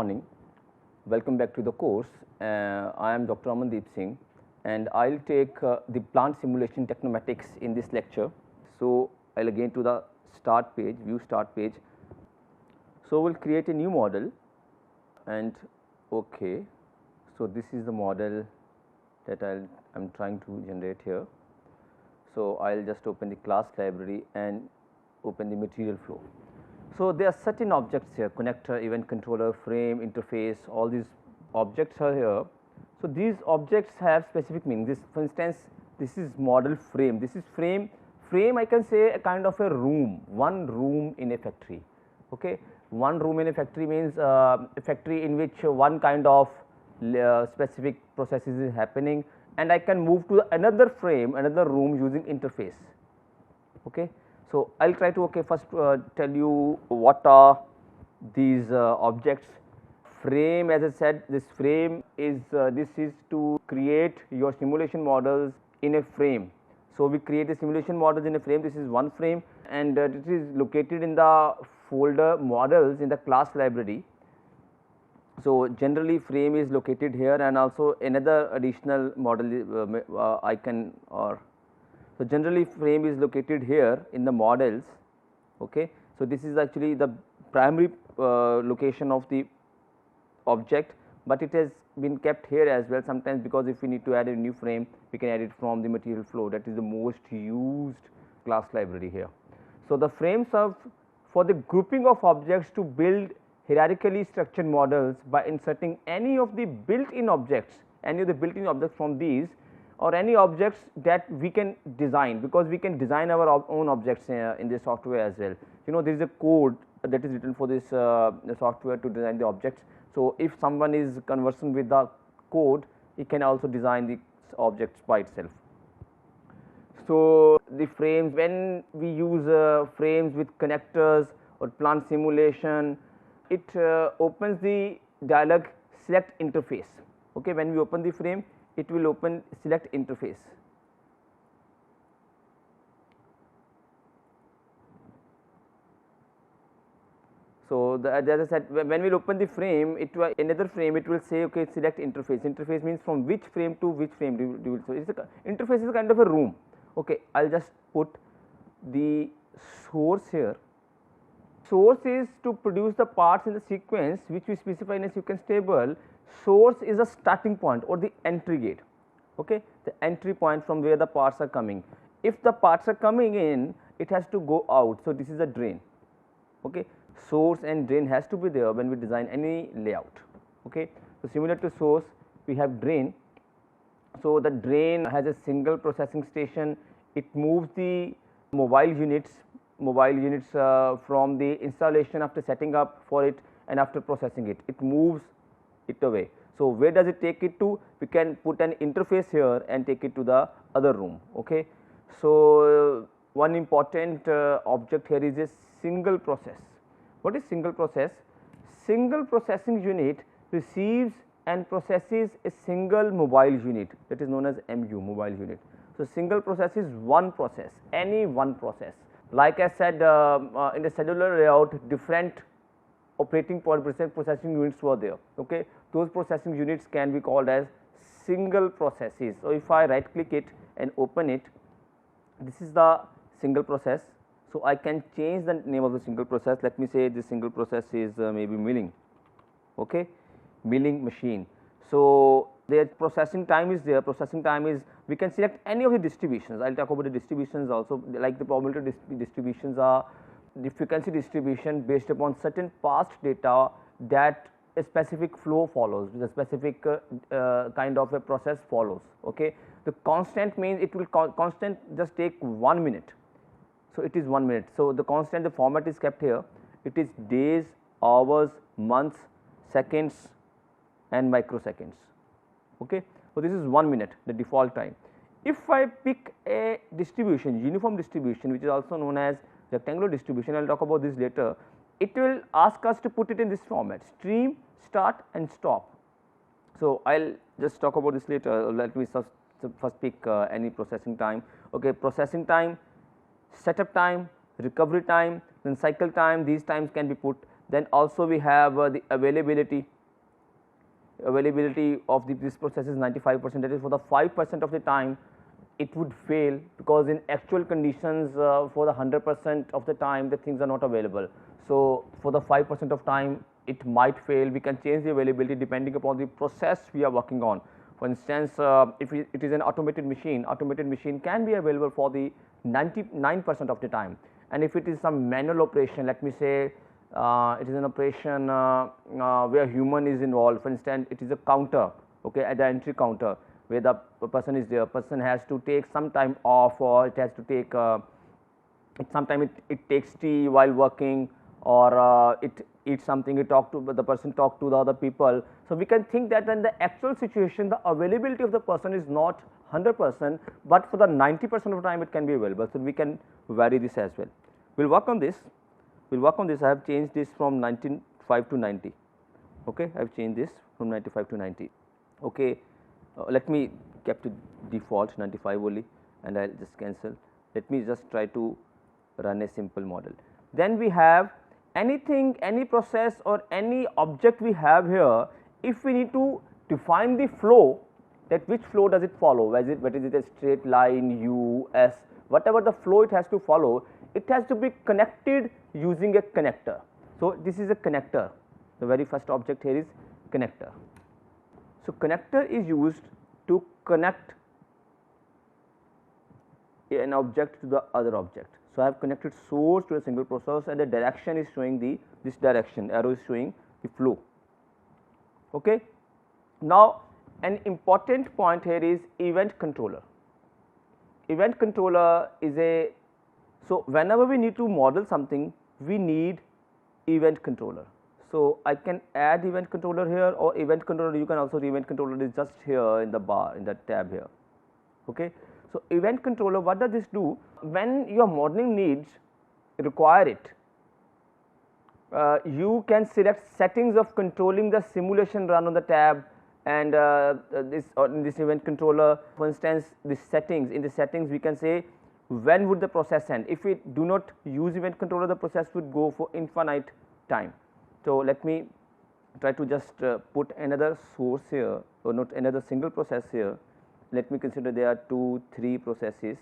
morning. Welcome back to the course. I am Dr. Amandeep Singh and I will take the plant simulation technomatics in this lecture. So, I will again to the start page, view start page. So, we will create a new model and okay. So, this is the model that I am trying to generate here. So, I will just open the class library and open the material flow. So, there are certain objects here, connector, event controller, frame, interface, all these objects are here. So, these objects have specific meaning. This, for instance, this is model frame, this is frame. Frame I can say a kind of a room, one room in a factory. Okay. One room in a factory means a factory in which one kind of specific processes is happening, and I can move to another frame, another room using interface. Okay. So, I will try to first tell you what are these objects. Frame, as I said, this frame is this is to create your simulation models in a frame. So, we create a simulation models in a frame. This is one frame and it is located in the folder models in the class library. So, generally frame is located here and also another additional model icon or. So, generally frame is located here in the models. Okay. So, this is actually the primary location of the object, but it has been kept here as well sometimes, because if we need to add a new frame we can add it from the material flow, that is the most used class library here. So, the frames serve for the grouping of objects to build hierarchically structured models by inserting any of the built-in objects, from these or any objects that we can design, because we can design our own objects in this software as well. You know, there is a code that is written for this software to design the objects. So, if someone is conversant with the code, he can also design the objects by itself. So, the frames, when we use frames with connectors or plant simulation, it opens the dialog select interface. Okay, when we open the frame, it will open select interface. So, as I said, when we open the frame, another frame, it will say okay, select interface. Interface means from which frame to which frame do you will. So, interface is a kind of a room. Okay, I will just put the source here. Source is to produce the parts in the sequence which we specify in a sequence table. Source is a starting point or the entry gate. Okay, the entry point from where the parts are coming. If the parts are coming in, it has to go out. So, this is a drain. Okay. Source and drain has to be there when we design any layout. Okay. So, similar to source, we have drain. So, the drain has a single processing station. It moves the mobile units from the installation after setting up for it and after processing it, it moves it away. So, where does it take it to? We can put an interface here and take it to the other room. Okay. So, one important object here is a single process. What is single process? Single processing unit receives and processes a single mobile unit, that is known as MU, mobile unit. So, single process is one process, any one process. Like I said, in the cellular layout, different operating point processing units were there. Okay. Those processing units can be called as single processes. So, if I right click it and open it, this is the single process. So, I can change the name of the single process. Let me say this single process is maybe milling. Okay. Milling machine. So, their processing time is there. Processing time is, we can select any of the distributions. I will talk about the distributions also, like the probability distributions are the frequency distribution based upon certain past data that a specific flow follows, the specific kind of a process follows. Okay. The constant means it will constant just take 1 minute. So, it is 1 minute. So, the constant, the format is kept here, it is days, hours, months, seconds and microseconds. Okay. So, this is 1 minute, the default time. If I pick a distribution, uniform distribution, which is also known as rectangular distribution, I will talk about this later, it will ask us to put it in this format, stream, start and stop. So, I will just talk about this later. Let me first pick any processing time. Okay. Processing time, setup time, recovery time, then cycle time, these times can be put. Then also we have the availability of this process is 95%, that is for the 5% of the time it would fail, because in actual conditions for the 100% of the time the things are not available. So, for the 5% of time it might fail. We can change the availability depending upon the process we are working on. For instance, if it is an automated machine can be available for the 99% of the time, and if it is some manual operation, let me say it is an operation where human is involved. For instance, it is a counter, okay, at the entry counter where the person is there, person has to take some time off, or it has to take sometimes it takes tea while working, or it eats something, it talk to the person, talk to the other people. So, we can think that in the actual situation the availability of the person is not 100%, but for the 90% of the time it can be available. So, we can vary this as well. We will work on this. We will work on this. I have changed this from 95 to 90. Okay, I have changed this from 95 to 90. Okay, let me kept it default 95 only, and I will just cancel. Let me just try to run a simple model. Then we have anything, any process or any object we have here. If we need to define the flow, that which flow does it follow, whether is it a straight line, U, S, whatever the flow it has to follow, it has to be connected using a connector. So, this is a connector, the very first object here is connector. So, connector is used to connect an object to the other object. So, I have connected source to a single process, and the direction is showing this direction, arrow is showing the flow. Okay. Now, an important point here is event controller. Event controller is a, so whenever we need to model something, we need event controller. So, I can add event controller here, or event controller you can also, the event controller is just here in the bar, in the tab here. Okay. So, event controller, what does this do? When your modeling needs require it, you can select settings of controlling the simulation run on the tab, and in this event controller, for instance, the settings, in the settings we can say when would the process end. If we do not use event controller, the process would go for infinite time. So, let me try to just put another source here, or not another single process here. Let me consider there are 2, 3 processes.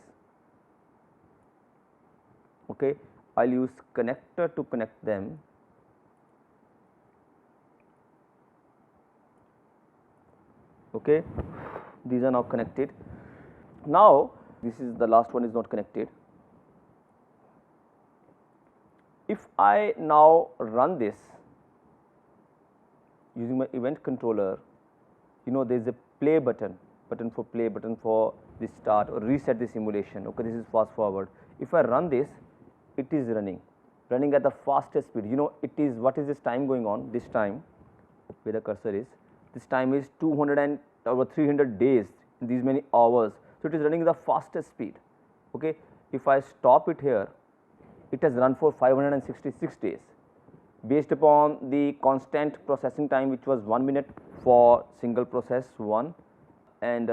Okay. I will use connector to connect them. Okay. These are now connected. Now, this is the last one is not connected. If I now run this using my event controller, you know there is a play button for play, button for the start or reset the simulation. Okay, this is fast forward. If I run this, it is running at the fastest speed. You know, it is, what is this time going on? This time where the cursor is, this time is 200 and over 300 days, these many hours. So, it is running at the fastest speed. Okay. If I stop it here, it has run for 566 days based upon the constant processing time, which was 1 minute for single process 1, and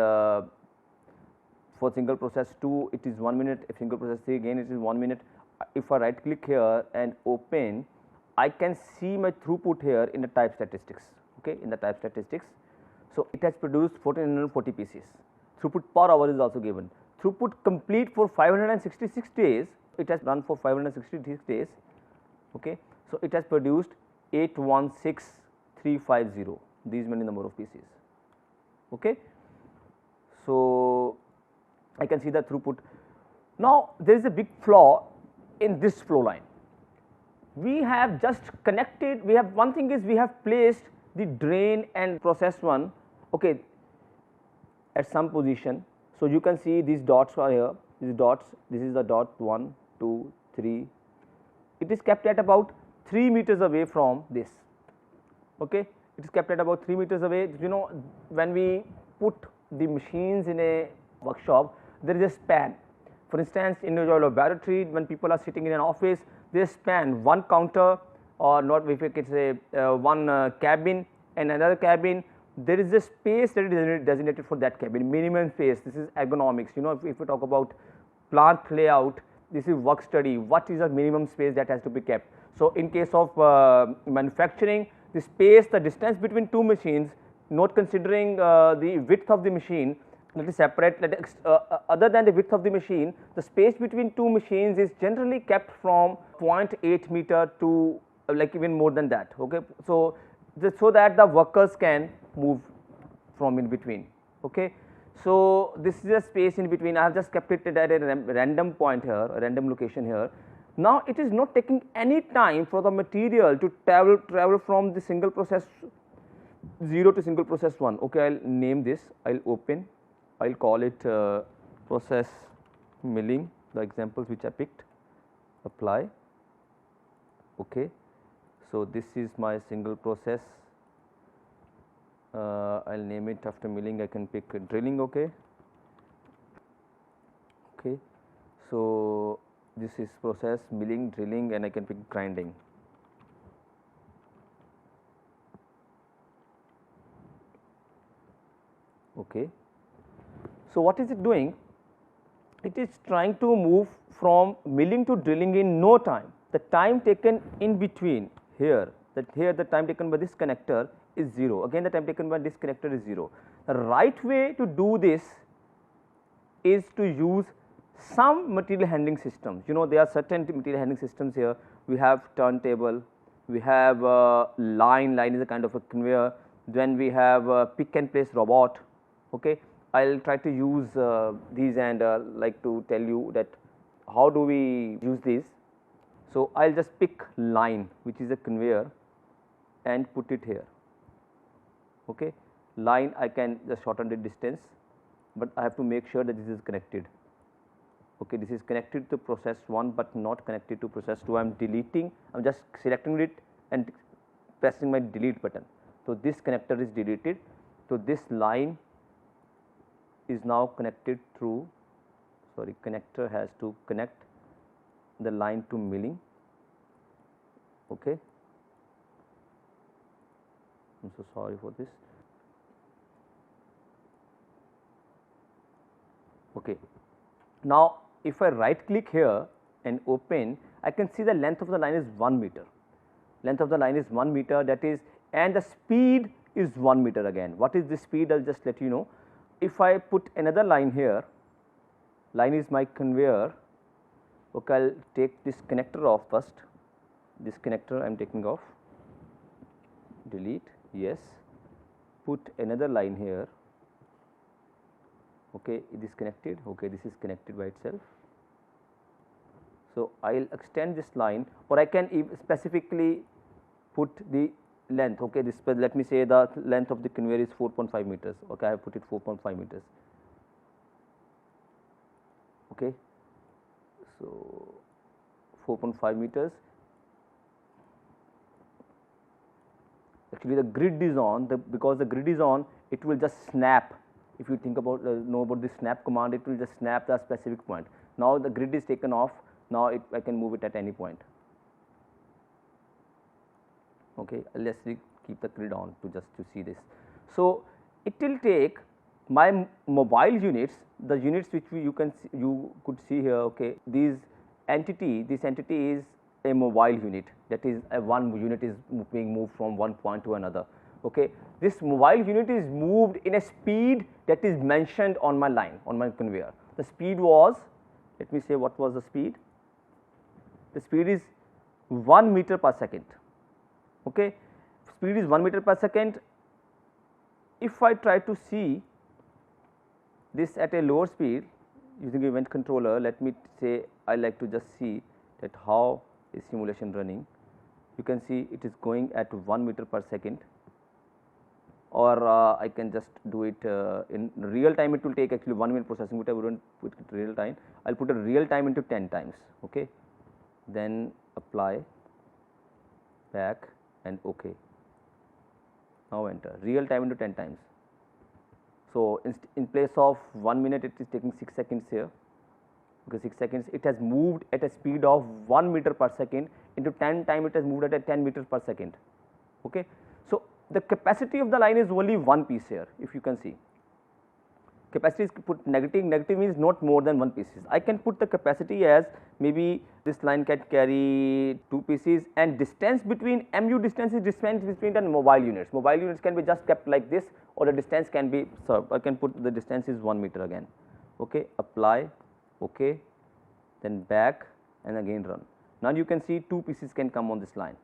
for single process 2 it is 1 minute, if single process 3 again it is 1 minute. If I right click here and open, I can see my throughput here in the type statistics. Okay, in the type statistics. So, it has produced 1440 pieces. Throughput per hour is also given. Throughput complete for 566 days, it has run for 566 days. Okay. So, it has produced 816350, these many number of pieces. Okay. So, I can see the throughput. Now, there is a big flaw in this flow line. We have just connected, we have, one thing is we have placed the drain and process 1, okay, at some position. So, you can see these dots are here, these dots, this is the dot 1, 2, 3, it is kept at about 3 meters away from this. Okay. It is kept at about 3 meters away. You know, when we put the machines in a workshop, there is a span. For instance, in your laboratory, when people are sitting in an office, they span one counter, or not, if it is a one cabin and another cabin, there is a space that is designated for that cabin, minimum space. This is ergonomics. You know, if we talk about plant layout, this is work study, what is the minimum space that has to be kept. So, in case of manufacturing, the space, the distance between two machines, not considering the width of the machine, let us separate, other than the width of the machine, the space between two machines is generally kept from 0.8 meter to like even more than that. Okay. So, so that the workers can move from in between. Okay. So, this is a space in between. I have just kept it at a random point here, a random location here. Now, it is not taking any time for the material to travel from the single process 0 to single process 1. Okay, I will name this, I will open, I will call it process milling, the examples which I picked, apply. Okay. So, this is my single process, I will name it after milling, I can pick drilling. Okay. Okay. So, this is process milling, drilling, and I can pick grinding. Okay. So, what is it doing? It is trying to move from milling to drilling in no time. The time taken in between here, here the time taken by this connector is 0, again the time taken by this connector is 0. The right way to do this is to use some material handling systems. You know, there are certain material handling systems here. We have turntable, we have line is a kind of a conveyor, then we have pick and place robot. Okay. I will try to use these and like to tell you that how do we use these. So, I will just pick line, which is a conveyor, and put it here. Okay. Line, I can just shorten the distance, but I have to make sure that this is connected. Okay, this is connected to process 1, but not connected to process 2. I am deleting, I am just selecting it and pressing my delete button. So, this connector is deleted. So, this line is now connected through, sorry, connector has to connect the line to milling. Okay. I am so sorry for this. Okay. Now, if I right click here and open, I can see the length of the line is 1 meter. Length of the line is 1 meter, that is, and the speed is 1 meter again. What is the speed? I will just let you know. If I put another line here, line is my conveyor. Okay, I will take this connector off first. This connector I am taking off, delete, yes, put another line here. Okay, it is connected. Okay, this is connected by itself. So, I will extend this line, or I can specifically put the length. Okay, this, let me say the length of the conveyor is 4.5 meters. Okay, I have put it 4.5 meters. Okay, so 4.5 meters. Actually, the grid is on. Because the grid is on, it will just snap. If you think about know about the snap command, it will just snap the specific point. Now, the grid is taken off. Now, I can move it at any point. Okay, let us keep the grid on to just to see this. So, it will take my mobile units, the units which you could see here. Okay, this entity is a mobile unit, that is one unit is being moved from one point to another. Okay, this mobile unit is moved in a speed that is mentioned on my line, on my conveyor. The speed was, let me say what was the speed. The speed is 1 meter per second. Okay, speed is 1 meter per second. If I try to see this at a lower speed using event controller, let me say I like to just see that how is simulation running. You can see it is going at 1 meter per second, or I can just do it in real time. It will take actually 1 minute processing, but I wouldn't put it real time. I will put a real time into 10 times. Okay, then apply, back, and OK. Now enter real time into 10 times. So, in place of 1 minute, it is taking 6 seconds here. Okay, 6 seconds. It has moved at a speed of 1 meter per second into 10 times. It has moved at a 10 meters per second. Okay. So, the capacity of the line is only one piece here, if you can see. capacity is put negative, negative means not more than 1 pieces. I can put the capacity as maybe this line can carry 2 pieces, and distance between mu distance is distance between the mobile units. Mobile units can be just kept like this, or the distance can be, so I can put the distance is 1 meter again. Okay, apply, okay, then back and again run. Now you can see 2 pieces can come on this line.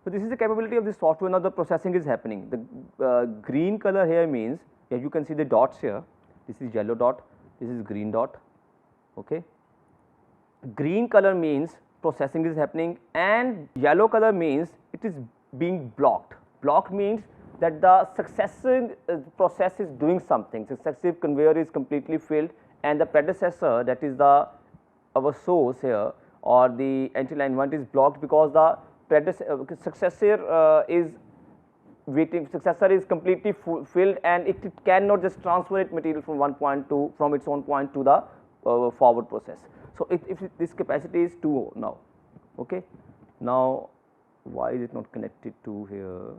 So this is the capability of this software. Now the processing is happening. The green color here means, yeah, you can see the dots here. This is yellow dot, this is green dot. Okay. Green color means processing is happening, and yellow color means it is being blocked. Blocked means that the successive process is doing something. Successive conveyor is completely filled, and the predecessor, that is the our source here, or the entry line 1 is blocked because the successor is waiting, successor is completely filled, and it cannot just transfer it material from one point to, from its own point to the forward process. So if this capacity is 2 now. Okay. Now why is it not connected to here?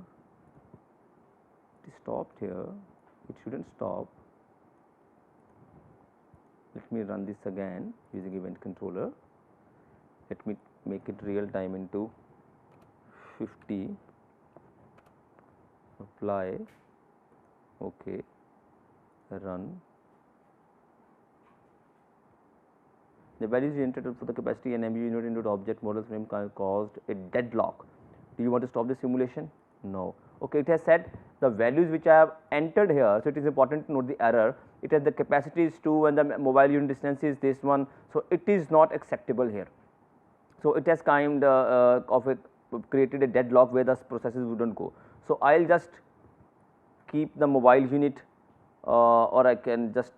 It is stopped here, it shouldn't stop. Let me run this again using event controller. Let me make it real time into 50, apply, okay, run. The values entered for the capacity and MU unit into the object model frame caused a deadlock. Do you want to stop the simulation? No. Okay, it has said the values which I have entered here, so it is important to note the error. It has the capacity is 2 and the mobile unit distance is this one, so it is not acceptable here. So it has kind of created a deadlock where the processes wouldn't go. So I will just keep the mobile unit, or I can just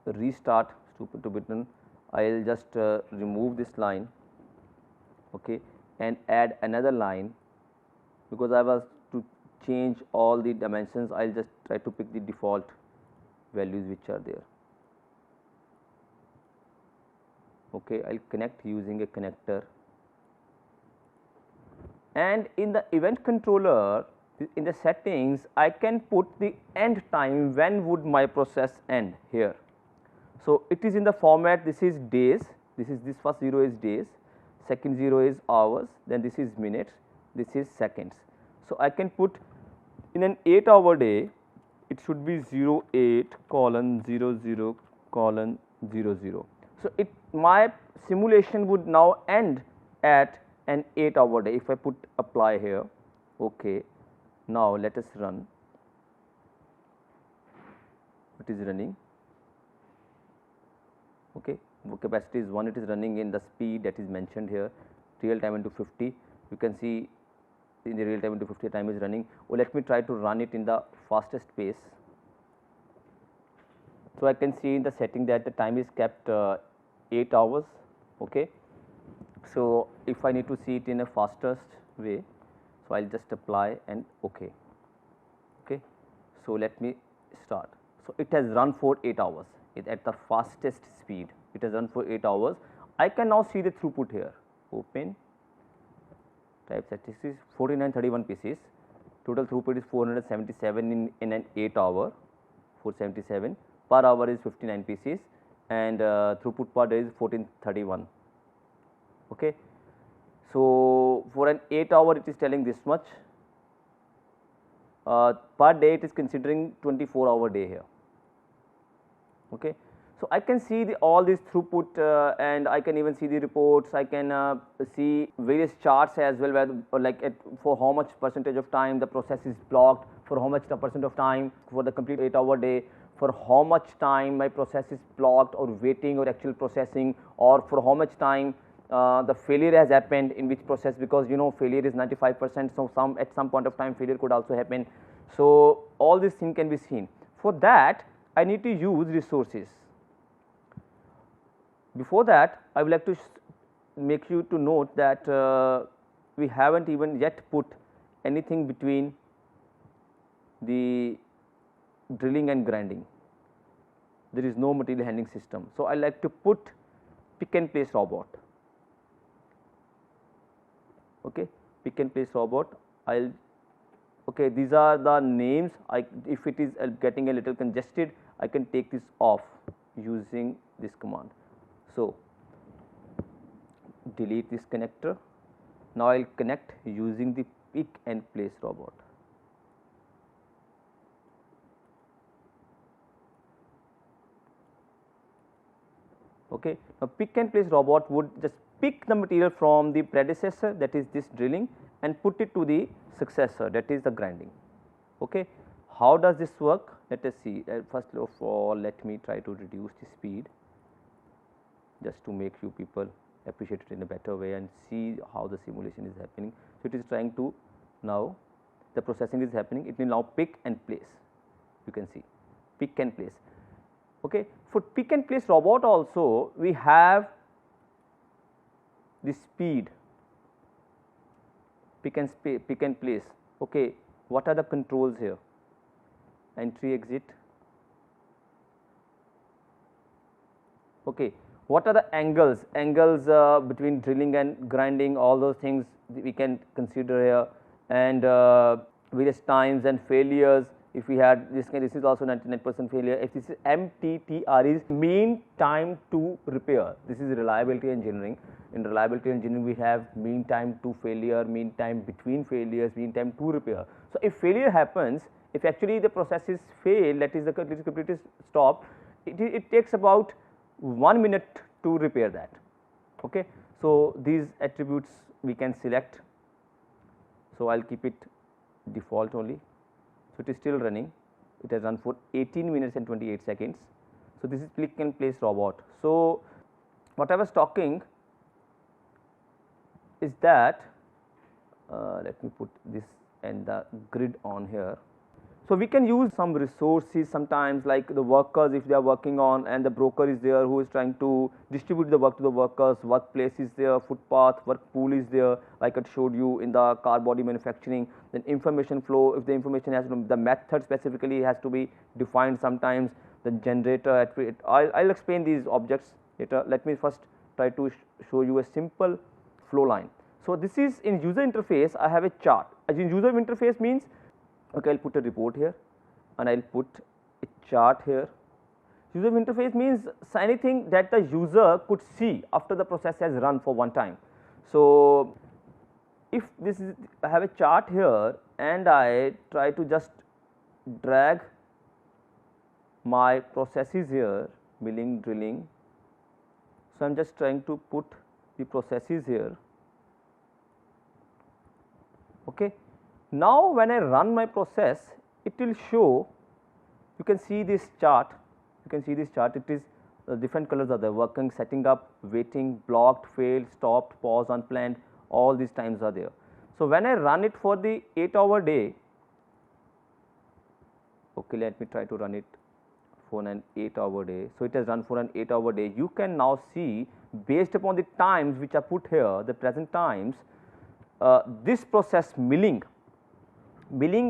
restart, stupid to button. I will just remove this line, okay, and add another line, because I was to change all the dimensions. I will just try to pick the default values which are there. Okay, I will connect using a connector, and in the event controller, in the settings, I can put the end time, when would my process end here. So it is in the format, this is days, this first 0 is days, second 0 is hours, then this is minutes, this is seconds. So I can put in an 8-hour day, it should be 08 colon 00 colon 00. So it, my simulation would now end at an 8-hour day if I put apply here. Okay. Now let us run. It is running. Okay. Capacity is 1, it is running in the speed that is mentioned here, real time into 50. You can see in the real time into 50 time is running. Oh, let me try to run it in the fastest pace. So I can see in the setting that the time is kept 8 hours. Okay. So if I need to see it in a fastest way, so I will just apply and okay. Okay. So let me start. So it has run for 8 hours. It at the fastest speed. It has run for 8 hours. I can now see the throughput here. Open. Type statistics 4931 pieces. Total throughput is 477 in an 8 hour. 477 per hour is 59 pieces, and throughput per day is 1431. Okay. So for an 8 hour it is telling this much. Per day it is considering 24-hour day here. Okay. So I can see all this throughput, and I can even see the reports. I can see various charts as well, where like for how much percentage of time the process is blocked, for how much the percent of time for the complete 8-hour day, for how much time my process is blocked or waiting or actual processing, or for how much time the failure has happened in which process, because you know failure is 95%. So at some point of time failure could also happen. So all this thing can be seen. For that I need to use resources. Before that, I would like to make you to note that we haven't even yet put anything between the drilling and grinding. There is no material handling system. So I like to put pick and place robot. Okay, pick and place robot. Okay, these are the names. If it is getting a little congested, I can take this off using this command. So, delete this connector. Now, I will connect using the pick and place robot. Okay. Now, pick and place robot would just pick the material from the predecessor, that is this drilling, and put it to the successor, that is the grinding. Okay. How does this work? Let us see. First of all, let me try to reduce the speed just to make you people appreciate it in a better way and see how the simulation is happening. So, it is trying to now the processing is happening, it will now pick and place, you can see pick and place. Okay. For pick and place robot also we have the speed, pick and place. Okay. What are the controls here? Entry, exit. Okay. What are the angles? Angles between drilling and grinding, all those things we can consider here, and various times and failures. If we had this is also 99% failure. If this is MTTR is mean time to repair. This is reliability engineering. In reliability engineering, we have mean time to failure, mean time between failures, mean time to repair. So, if failure happens, if actually the process is failed, that is the completely stopped, it takes about 1 minute to repair that. Okay. So, these attributes we can select. So, I will keep it default only. So, it is still running, it has run for 18 minutes and 28 seconds. So, this is pick and place robot. So, what I was talking is that let me put this and the grid on here. So, we can use some resources sometimes, like the workers, if they are working on, and the broker is there who is trying to distribute the work to the workers, workplace is there, footpath, work pool is there, like I showed you in the car body manufacturing. Then information flow, if the information has to, the method specifically has to be defined sometimes, the generator, I will explain these objects later. Let me first try to show you a simple flow line. So, this is in user interface, I have a chart. As in user interface means, okay, I will put a report here and I will put a chart here. User interface means anything that the user could see after the process has run for one time. So, if this is, I have a chart here and I try to just drag my processes here, milling, drilling. So, I am just trying to put the processes here. Okay. Now, when I run my process, it will show, you can see this chart, it is different colors are there, working, setting up, waiting, blocked, failed, stopped, pause, unplanned, all these times are there. So, when I run it for the 8-hour day, okay, let me try to run it for an 8-hour day. So, it has run for an 8-hour day. You can now see, based upon the times which are put here, the present times, this process milling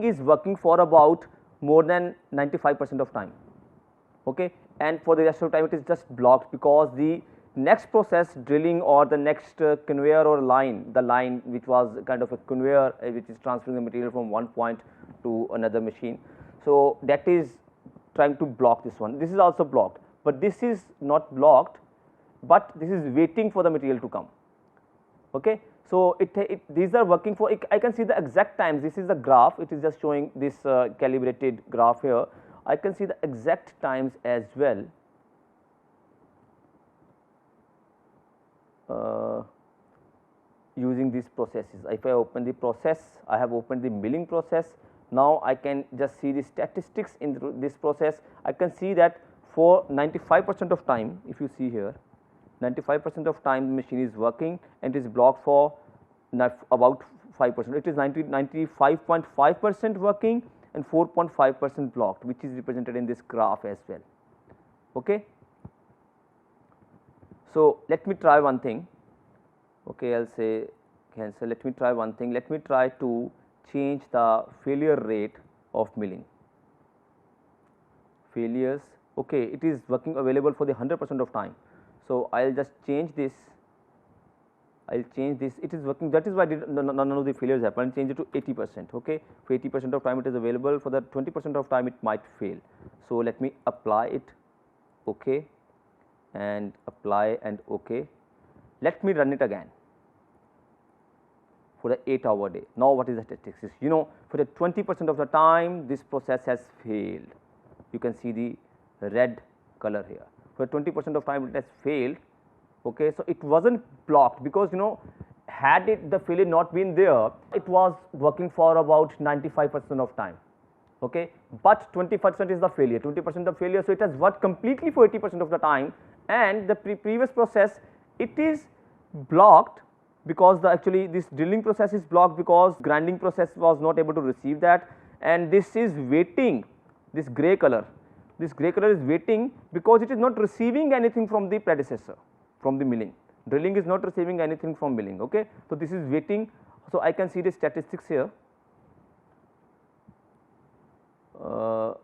is working for about more than 95% of time, okay, and for the rest of the time it is just blocked, because the next process drilling or the next conveyor or line, the line which was kind of a conveyor which is transferring the material from one point to another machine. So, that is trying to block this one. This is also blocked, but this is not blocked, but this is waiting for the material to come. Okay. So, these are working for, I can see the exact times. This is the graph, it is just showing this calibrated graph here. I can see the exact times as well. Using these processes. If I open the process, I have opened the milling process. Now, I can just see the statistics in this process. I can see that for 95% of time, if you see here, 95% of time the machine is working and it is blocked for about 5%. It is 95.5% working and 4.5% blocked, which is represented in this graph as well. Okay. So, let me try one thing. Okay, I will say cancel. Let me try one thing. Let me try to change the failure rate of milling. Failures. Okay, it is working available for the 100% of time. So, I will just change this. I'll change this, it is working, that is why none of the failures happen. I'll change it to 80%, okay. For 80% of time it is available, for the 20% of time it might fail. So let me apply it, okay, and apply and okay. Let me run it again for the 8-hour day. Now what is the statistics? You know, for the 20% of the time this process has failed. You can see the red color here. For 20% of time it has failed, okay. So it wasn't blocked, because you know, had the failure not been there, it was working for about 95% of time, okay. But 20% is the failure, 20% of failure. So it has worked completely for 80% of the time, and the previous process, it is blocked because actually this drilling process is blocked because grinding process was not able to receive that, and this is waiting, this grey color is waiting because it is not receiving anything from the predecessor, from the milling. Drilling is not receiving anything from milling, okay. So this is waiting. So I can see the statistics here. So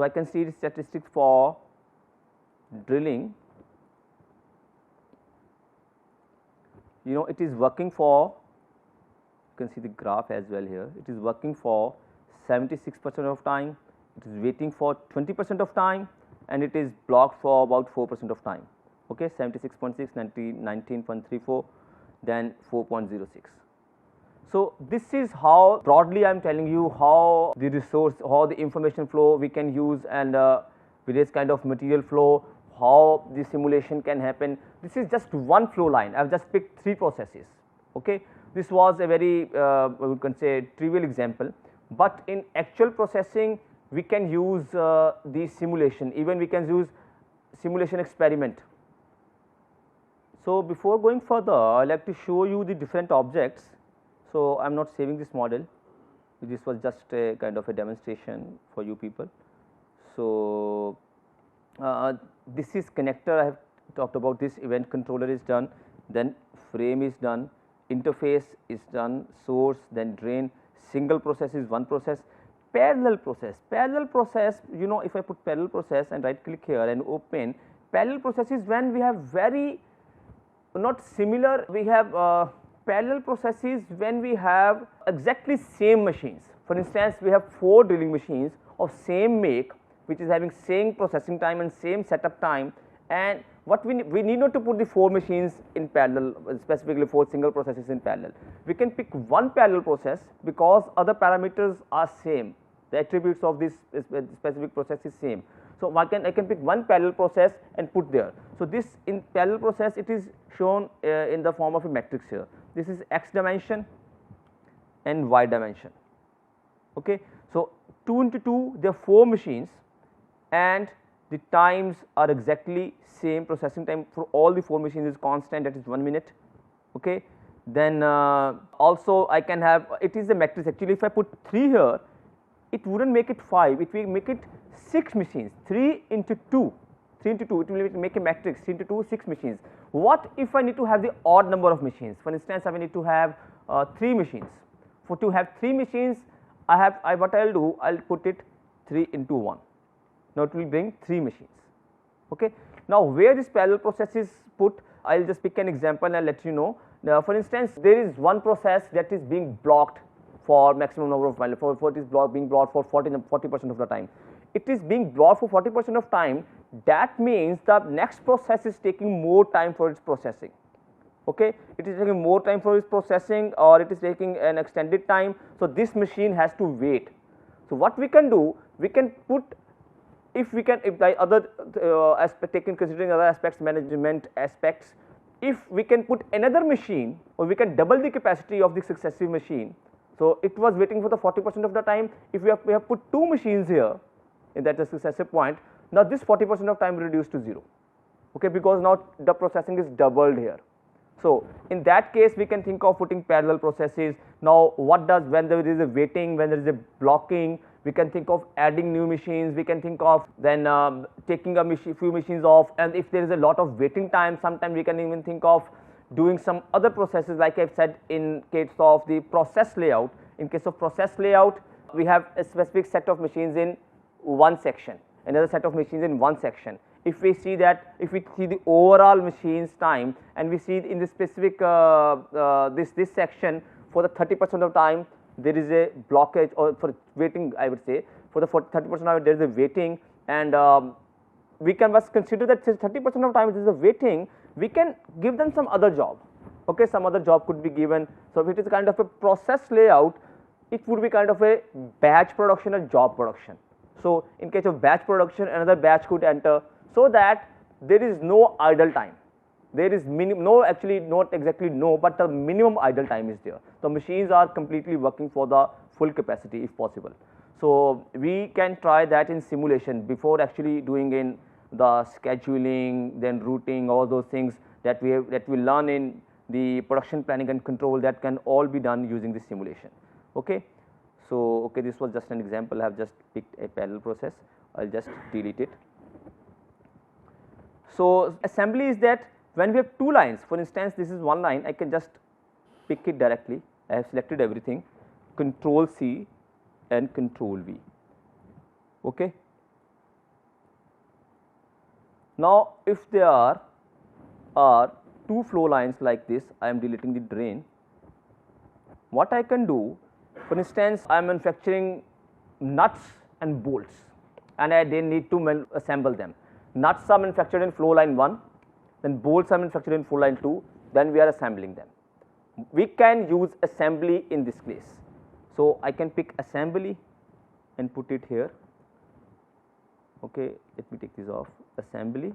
I can see the statistics for drilling. You know, it is working for, you can see the graph as well here, it is working for 76% of time, it is waiting for 20% of time, and it is blocked for about 4% of time, okay. 76.6, 19.34, then 4.06. So this is how broadly I am telling you how the resource, how the information flow we can use, and various kind of material flow, how the simulation can happen. This is just one flow line. I have just picked 3 processes, okay. This was a very we can say trivial example, but in actual processing we can use the simulation, even we can use simulation experiment. So before going further, I would like to show you the different objects. So I am not saving this model, this was just a kind of a demonstration for you people. So this is connector, I have talked about this, event controller is done, then frame is done, interface is done, source, then drain. Single process is one process. Parallel process, you know, if I put parallel process and right click here and open, parallel process is when we have very not similar, we have parallel processes when we have exactly same machines. For instance, we have 4 drilling machines of same make, which is having same processing time and same setup time, and what we need not to put the 4 machines in parallel, specifically 4 single processes in parallel. We can pick one parallel process because other parameters are same, the attributes of this specific process is same. So I can pick one parallel process and put there. So this in parallel process, it is shown in the form of a matrix here. This is x dimension and y dimension, okay. So 2 into 2, there are 4 machines, and the times are exactly same. Processing time for all the 4 machines is constant, that is 1 minute, okay. Then also I can have, it is a matrix actually. If I put 3 here, it would not make it 5, it will make it 6 machines, 3 into 2, it will make a matrix, 3 into 2, 6 machines. What if I need to have the odd number of machines? For instance, I need to have 3 machines. To have 3 machines, what I will do, I will put it 3 into 1. Now it will bring 3 machines, okay. Now where this parallel process is put, I will just pick an example and let you know. Now for instance, there is one process that is being blocked for maximum number of miles, for it is being blocked for 40% of the time. It is being blocked for 40% of time, that means the next process is taking more time for its processing, okay. It is taking more time for its processing, or it is taking an extended time. So this machine has to wait. So what we can do, we can put, if by other aspect, taking considering other aspects, management aspects, if we can put another machine, or we can double the capacity of the successive machine. So it was waiting for the 40% of the time. If we have put 2 machines here in that successive point, now this 40% of time reduced to 0, okay, because now the processing is doubled here. So in that case, we can think of putting parallel processes. Now what does, when there is a waiting, when there is a blocking, we can think of adding new machines, we can think of then taking a few machines off, and if there is a lot of waiting time, sometimes we can even think of doing some other processes, like I have said in case of the process layout. In case of process layout, we have a specific set of machines in one section, another set of machines in one section. if we see that, if we see the overall machine's time, and we see in this specific this section, for the 30% of time there is a blockage, or for waiting, I would say for the 30% of it there is a waiting, and we can just consider that 30% of time it is a waiting, we can give them some other job. Okay, some other job could be given. So if it is kind of a process layout, it would be kind of a batch production or job production. So in case of batch production, another batch could enter, so that there is no idle time. There is no, actually not exactly no, but the minimum idle time is there. The machines are completely working for the full capacity if possible. So we can try that in simulation before actually doing in the scheduling, then routing, all those things that we learn in the production planning and control, that can all be done using this simulation. Okay. So okay, this was just an example. I have just picked a parallel process. I'll just delete it. So assembly is that when we have two lines, for instance this is one line, I can just pick it directly. I have selected everything, Control C and Control V. Okay. Now if there are two flow lines like this, I am deleting the drain. What I can do, for instance, I am manufacturing nuts and bolts, and I then need to assemble them. Nuts are manufactured in flow line 1, then bolts are manufactured in flow line 2, then we are assembling them. We can use assembly in this case. So I can pick assembly and put it here. Okay, let me take this off, assembly.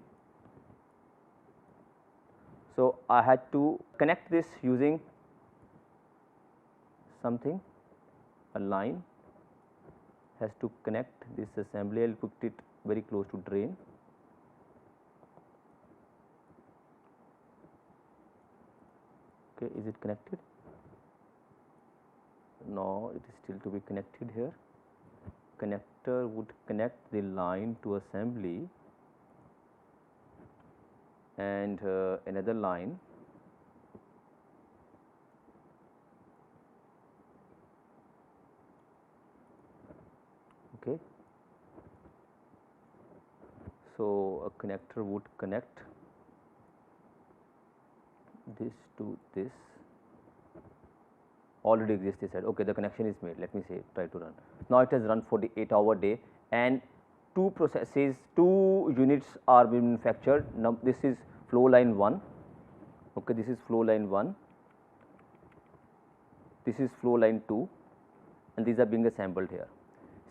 So I had to connect this using something, a line has to connect this assembly. I will put it very close to drain. Okay, is it connected? No, it is still to be connected here. Connector would connect the line to assembly, and another line okay. So a connector would connect this to this, already exists this side. Okay, the connection is made. Let me say try to run. Now it has run for the 8-hour day, and two processes, two units are being manufactured. Now this is flow line 1. Okay, this is flow line 1. This is flow line 2, and these are being assembled here.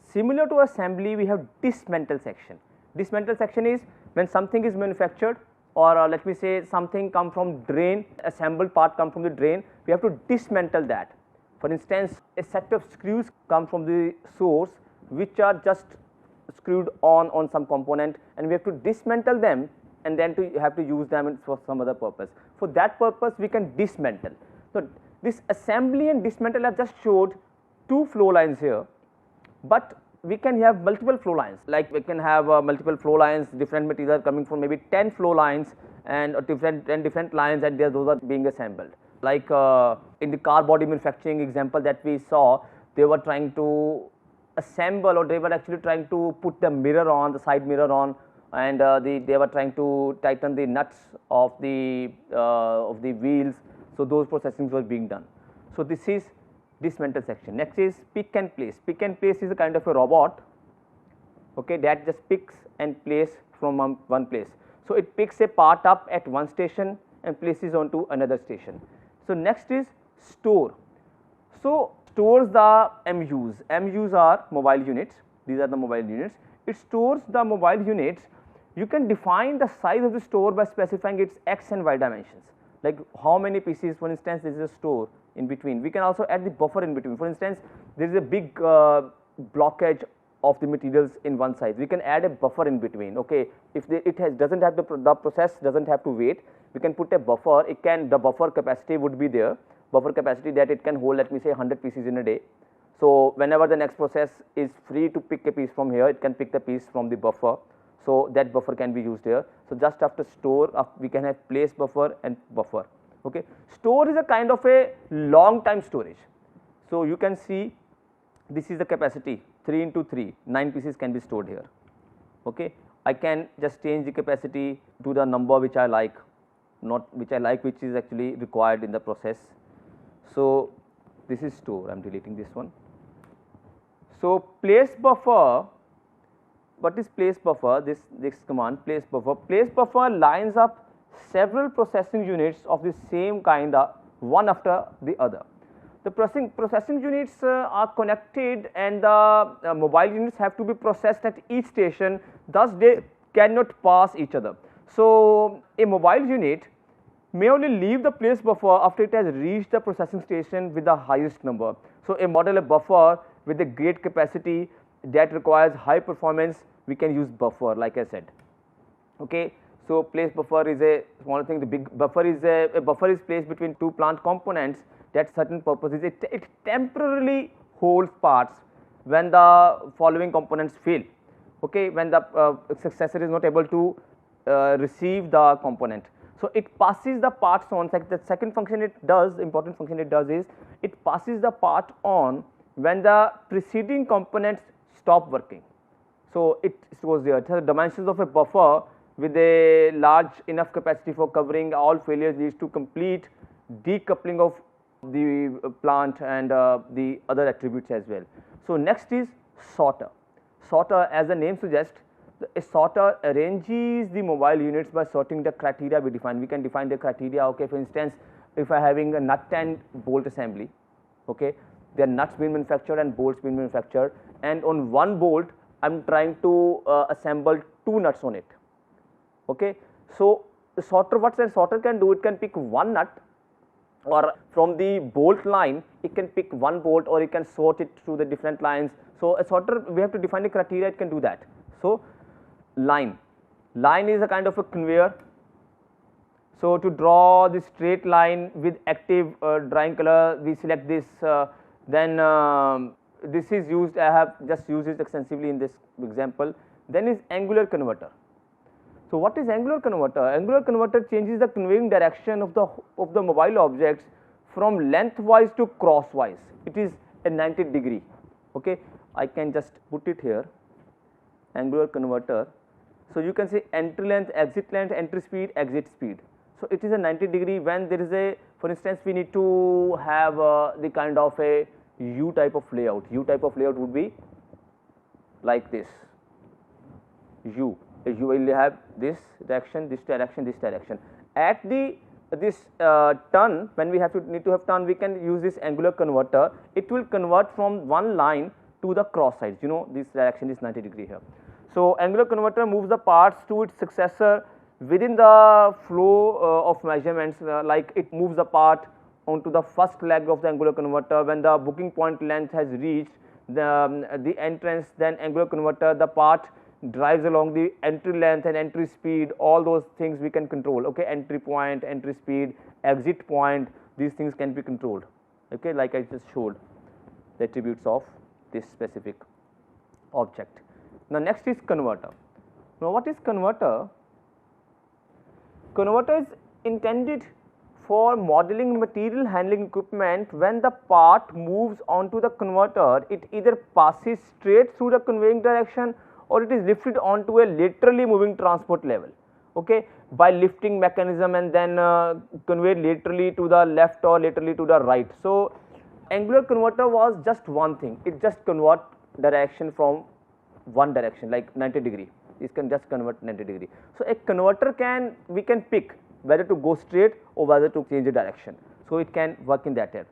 Similar to assembly, we have dismantle section. Dismantle section is when something is manufactured, or let me say something come from drain, assembled part come from the drain, we have to dismantle that. For instance, a set of screws come from the source which are just screwed on some component, and we have to dismantle them and then have to use them for some other purpose. For that purpose we can dismantle. So this assembly and dismantle I have just showed two flow lines here, but we can have multiple flow lines, like we can have multiple flow lines, different material coming from maybe 10 flow lines and different lines, and those are being assembled. Like in the car body manufacturing example that we saw, they were trying to assemble, or they were actually trying to put the mirror on, the side mirror on, and they were trying to tighten the nuts of the wheels. So those processings were being done. So this is dismantle section. Next is pick and place. Pick and place is a kind of a robot, okay, that just picks and place from one place. So it picks a part up at one station and places onto another station. So next is store. So stores the MUs. MUs are mobile units. These are the mobile units. It stores the mobile units. You can define the size of the store by specifying its X and Y dimensions, like how many pieces. For instance, this is a store in between. We can also add the buffer in between. For instance, there is a big blockage of the materials in one side. We can add a buffer in between. Okay, if doesn't have the process doesn't have to wait, we can put a buffer. The buffer capacity would be there. Buffer capacity that it can hold, let me say 100 pieces in a day. So whenever the next process is free to pick a piece from here, it can pick the piece from the buffer. So that buffer can be used here. So just after store, we can have place buffer and buffer. Okay. Store is a kind of a long time storage. So you can see this is the capacity 3 into 3, 9 pieces can be stored here. Okay. I can just change the capacity to the number which I like, not which I like, which is actually required in the process. So this is store, I am deleting this one. So place buffer, what is place buffer? This command place buffer lines up several processing units of the same kind, one after the other. The processing units are connected, and the mobile units have to be processed at each station, thus they cannot pass each other. So a mobile unit may only leave the place buffer after it has reached the processing station with the highest number. So a model, a buffer with a great capacity that requires high performance, we can use buffer, like I said. Okay. So place buffer is a small thing. The big buffer is a buffer is placed between two plant components that certain purposes. It temporarily holds parts when the following components fail. Okay, when the successor is not able to receive the component. So it passes the parts on. The second function it does, important function it does, is it passes the part on when the preceding components stop working. So it goes there. So the dimensions of a buffer with a large enough capacity for covering all failures leads to complete decoupling of the plant and the other attributes as well. So next is sorter. Sorter, as the name suggests, a sorter arranges the mobile units by sorting the criteria we define. We can define the criteria. Okay, for instance, if I am having a nut and bolt assembly, okay, there are nuts being manufactured and bolts being manufactured, and on one bolt I am trying to assemble two nuts on it. Okay, so the sorter, what the sorter can do, it can pick one nut, or from the bolt line it can pick one bolt, or it can sort it through the different lines. So a sorter, we have to define the criteria, it can do that. So line is a kind of a conveyor. So to draw this straight line with active drawing color, we select this, then this is used, I have just used it extensively in this example. Then is angular converter. So what is angular converter? Angular converter changes the conveying direction of the mobile objects from lengthwise to crosswise. It is a 90 degree. Okay, I can just put it here, angular converter. So you can say entry length, entry speed, exit speed. So it is a 90 degree when there is a, for instance, we need to have the kind of a U type of layout. U type of layout would be like this. U. You will have this direction, this direction, this direction. At this turn, when we need to have turn, we can use this angular converter. It will convert from one line to the cross sides. You know, this direction is 90 degree here. So angular converter moves the parts to its successor within the flow of measurements. Like it moves the part onto the first leg of the angular converter. When the booking point length has reached the entrance, then angular converter, the part drives along the entry length and entry speed. All those things we can control. Okay, entry point, entry speed, exit point, these things can be controlled. Okay, like I just showed the attributes of this specific object. Now next is converter. Now what is converter? Converter is intended for modeling material handling equipment. When the part moves onto the converter, it either passes straight through the conveying direction or it is lifted onto a laterally moving transport level, okay, by lifting mechanism and then conveyed laterally to the left or laterally to the right. So angular converter was just one thing, it just convert direction from one direction, like 90 degree, it can just convert 90 degree. So a converter we can pick whether to go straight or whether to change the direction, so it can work in that way.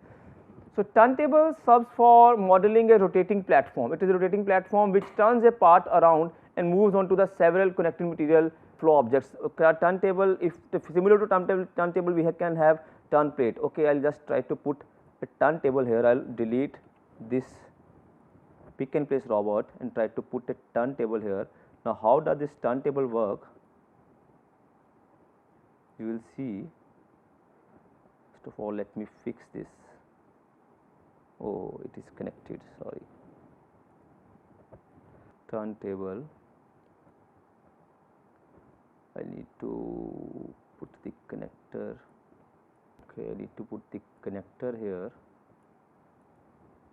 So turntable serves for modeling a rotating platform. It is a rotating platform which turns a part around and moves on to the several connecting material flow objects. Turntable, if similar to turntable, we can have turn plate. Okay, I'll just try to put a turntable here. I'll delete this pick and place robot and try to put a turntable here. Now how does this turntable work? You will see. First of all, let me fix this. Oh, it is connected, sorry. Turntable, I need to put the connector. Okay, I need to put the connector here.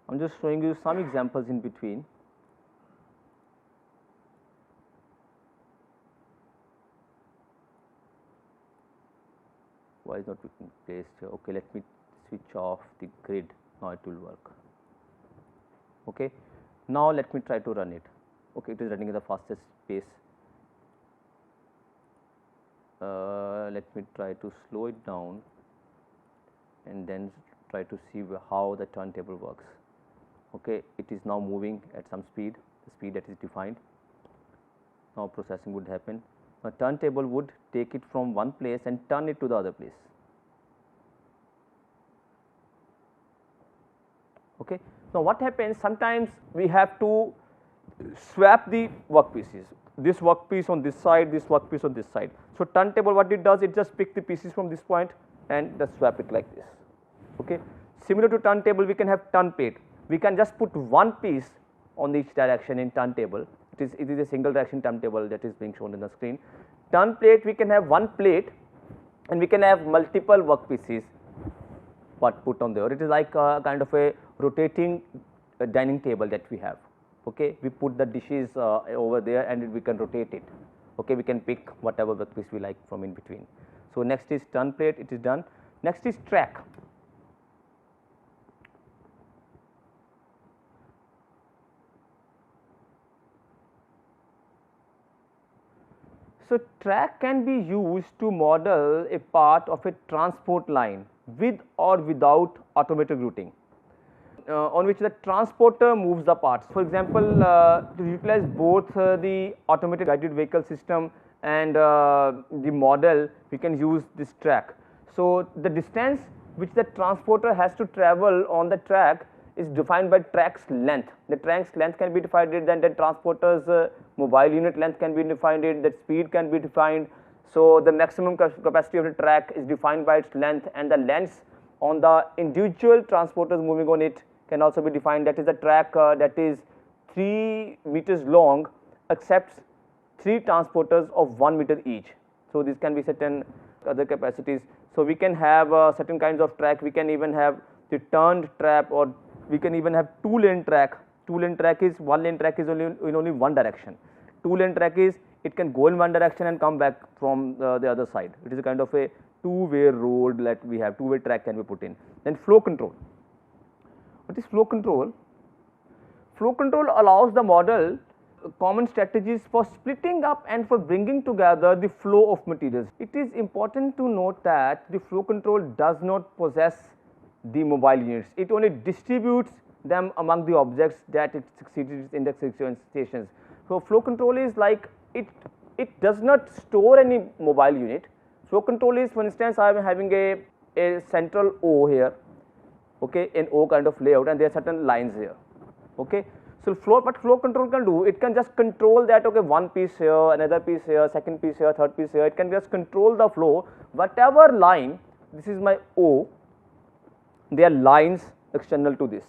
I am just showing you some examples in between. why is not placed here? Okay, let me switch off the grid, now it will work. Okay, now let me try to run it. Okay, it is running at the fastest pace. Let me try to slow it down and then try to see how the turntable works. Okay, it is now moving at some speed, the speed that is defined. Now processing would happen. A turntable would take it from one place and turn it to the other place. Okay. Now what happens, sometimes we have to swap the workpieces, this workpiece on this side, this workpiece on this side. So turntable, what it does, it just pick the pieces from this point and just swap it like this. Okay. Similar to turntable, we can have turn plate. We can just put one piece on each direction in turntable. It is a single direction turntable that is being shown in the screen. Turn plate, we can have one plate and we can have multiple workpieces put on there. It is like a kind of a rotating dining table that we have. Okay, we put the dishes over there and we can rotate it. Okay, we can pick whatever workpiece we like from in between. So next is turn plate, it is done. Next is track. So track can be used to model a part of a transport line with or without automated routing, on which the transporter moves the parts. For example, to utilize both the automated guided vehicle system and the model, we can use this track. So the distance which the transporter has to travel on the track is defined by track's length. The track's length can be defined, then the transporter's mobile unit length can be defined, that speed can be defined. So the maximum capacity of the track is defined by its length, and the lengths on the individual transporters moving on it can also be defined. That is the track that is 3 meters long accepts 3 transporters of 1 meter each. So this can be certain other capacities. So we can have certain kinds of track. We can even have the turned track, or we can even have 2-lane track. 2-lane track is, 1-lane track is only in only one direction. 2-lane track is, it can go in one direction and come back from the other side. It is a kind of a two-way road that we have, two-way track can be put in. Then flow control. What is flow control? Flow control allows the model common strategies for splitting up and for bringing together the flow of materials. It is important to note that the flow control does not possess the mobile units. It only distributes them among the objects that it succeeded its index stations. So flow control is like, it does not store any mobile unit. Flow control is, for instance, I am having a central O here, okay, an O kind of layout, and there are certain lines here. Okay. So what flow control can do, it can just control that, okay, one piece here, another piece here, second piece here, third piece here. It can just control the flow. Whatever line, this is my O, there are lines external to this.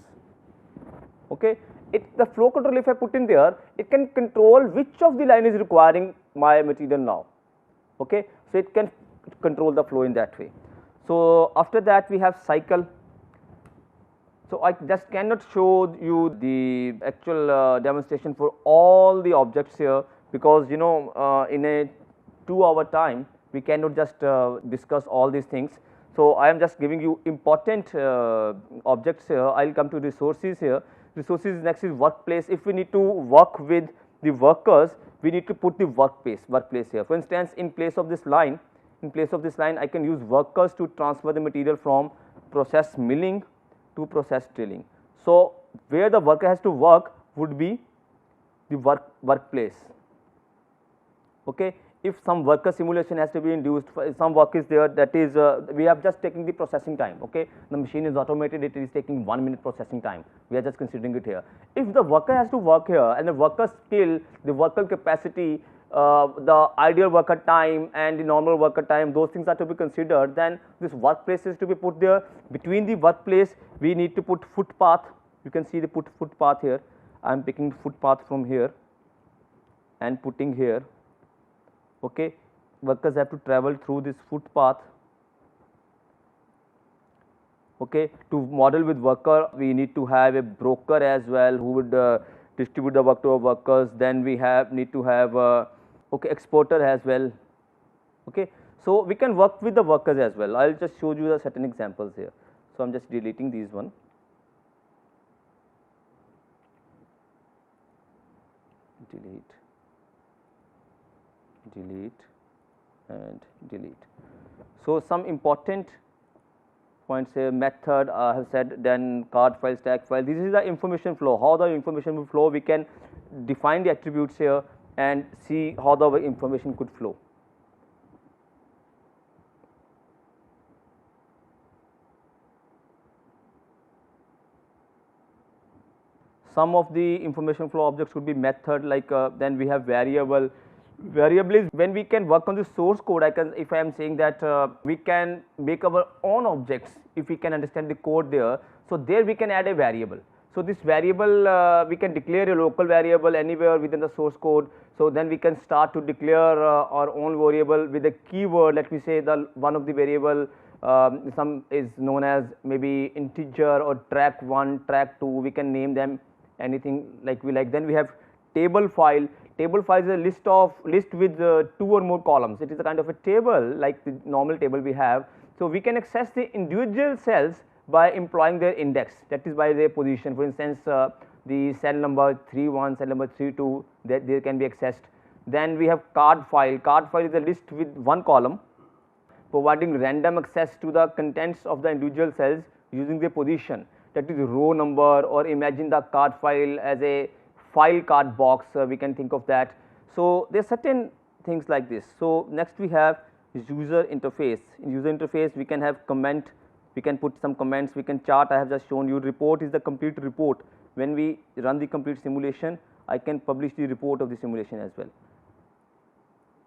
Okay. The flow control, if I put in there, it can control which of the line is requiring my material now. Okay. So it can control the flow in that way. So after that we have cycle. So I just cannot show you the actual demonstration for all the objects here, because in a 2-hour time we cannot just discuss all these things. So I am just giving you important objects here. I will come to resources here. Resources, next is workplace. If we need to work with the workers, we need to put the workplace here. For instance, in place of this line, I can use workers to transfer the material from process milling to process drilling. So where the worker has to work would be the workplace. Okay. If some worker simulation has to be induced, some work is there, that is we have just taking the processing time. Okay. The machine is automated, it is taking 1 minute processing time. We are just considering it here. If the worker has to work here, and the worker skill, the worker capacity, the ideal worker time and the normal worker time, those things are to be considered, then this workplace is to be put there. Between the workplace, we need to put footpath. You can see the footpath here. I am picking footpath from here and putting here. Okay. Workers have to travel through this footpath. Okay. To model with worker, we need to have a broker as well who would distribute the work to our workers. Then we need to have okay, exporter as well. Okay. So we can work with the workers as well. I'll just show you the certain examples here. So I'm just deleting these one. Delete, delete, and delete. So some important points here, method I have said, then card file, stack file. This is the information flow. How the information will flow, we can define the attributes here and see how the information could flow. Some of the information flow objects could be method, like then we have variable. Variable is when we can work on the source code. If I am saying that we can make our own objects if we can understand the code there. So there we can add a variable. So this variable we can declare a local variable anywhere within the source code. So then we can start to declare our own variable with a keyword. Let me say the one of the variable some is known as maybe integer or track1, track2. We can name them anything like we like. Then we have table file. Table file is a list with 2 or more columns. It is a kind of a table like the normal table we have. So we can access the individual cells by employing their index, that is by their position. For instance, the cell number 31, cell number 32, that they can be accessed. Then we have card file. Card file is a list with 1 column, providing random access to the contents of the individual cells using their position, that is row number, or imagine the card file as a file card box, we can think of that. So there are certain things like this. So next we have user interface. In user interface we can have comment, we can put some comments, we can chart. I have just shown you. Report is the complete report. When we run the complete simulation, I can publish the report of the simulation as well.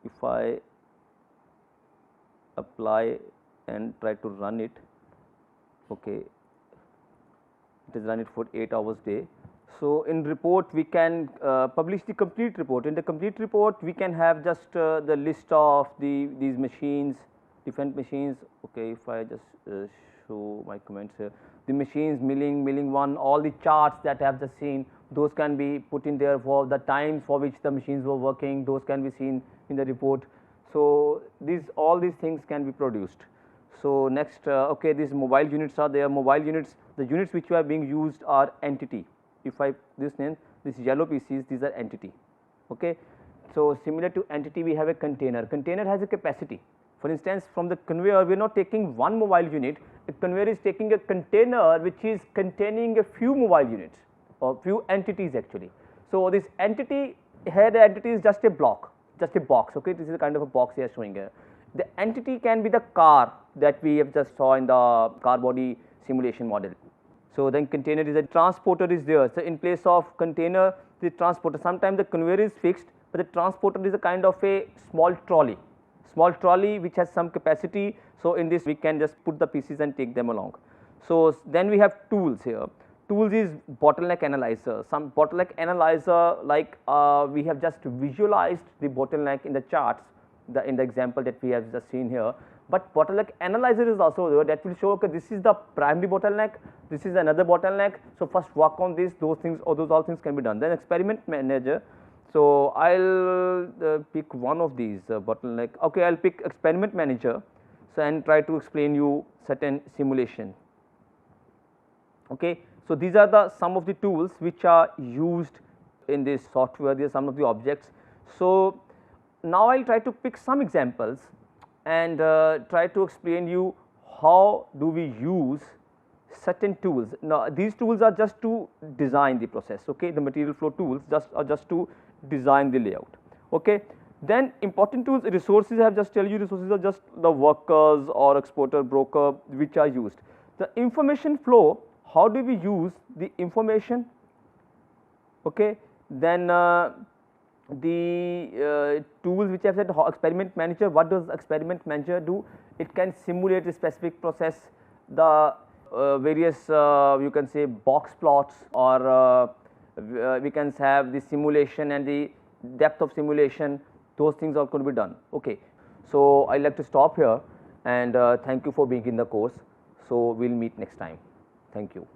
If I apply and try to run it, okay, it is run it for 8 hours day. So in report we can publish the complete report. In the complete report we can have just the list of these machines, different machines. Okay, if I just show my comments here, the machines milling 1, all the charts that I have just seen, those can be put in there for the times for which the machines were working, those can be seen in the report. So all these things can be produced. So next, okay, these mobile units are there. Mobile units, the units which are being used are entity. If I this name, this yellow PCs, these are entity. Okay. So similar to entity, we have a container. Container has a capacity. For instance, from the conveyor, we are not taking one mobile unit. A conveyor is taking a container which is containing a few mobile units or few entities actually. So this entity here, the entity is just a block, just a box. Okay, this is a kind of a box here showing here. The entity can be the car that we have just saw in the car body simulation model. So then container is a transporter is there. So in place of container, the transporter. Sometimes the conveyor is fixed, but the transporter is a kind of a small trolley which has some capacity. So in this we can just put the pieces and take them along. So then we have tools here. Tools is bottleneck analyzer. Some bottleneck analyzer, like we have just visualized the bottleneck in the charts, in the example that we have just seen here. But bottleneck analyzer is also there that will show, okay, this is the primary bottleneck, this is another bottleneck. So first work on this, those things, or those all things can be done. Then experiment manager. So I'll pick one of these bottleneck. Okay, I'll pick experiment manager. So and try to explain you certain simulation. Okay, so these are the some of the tools which are used in this software. These are some of the objects. So now I'll try to pick some examples and try to explain you how do we use certain tools. Now these tools are just to design the process, okay. The material flow tools are just to design the layout, okay. Then important tools, resources, I have just tell you resources are just the workers or exporter, broker which are used. The information flow, how do we use the information, okay. Then the tools which I have said, experiment manager, what does experiment manager do? It can simulate a specific process, the various you can say box plots, or we can have the simulation and the depth of simulation, those things are going to be done, okay. So I like to stop here and thank you for being in the course. So we'll meet next time. Thank you.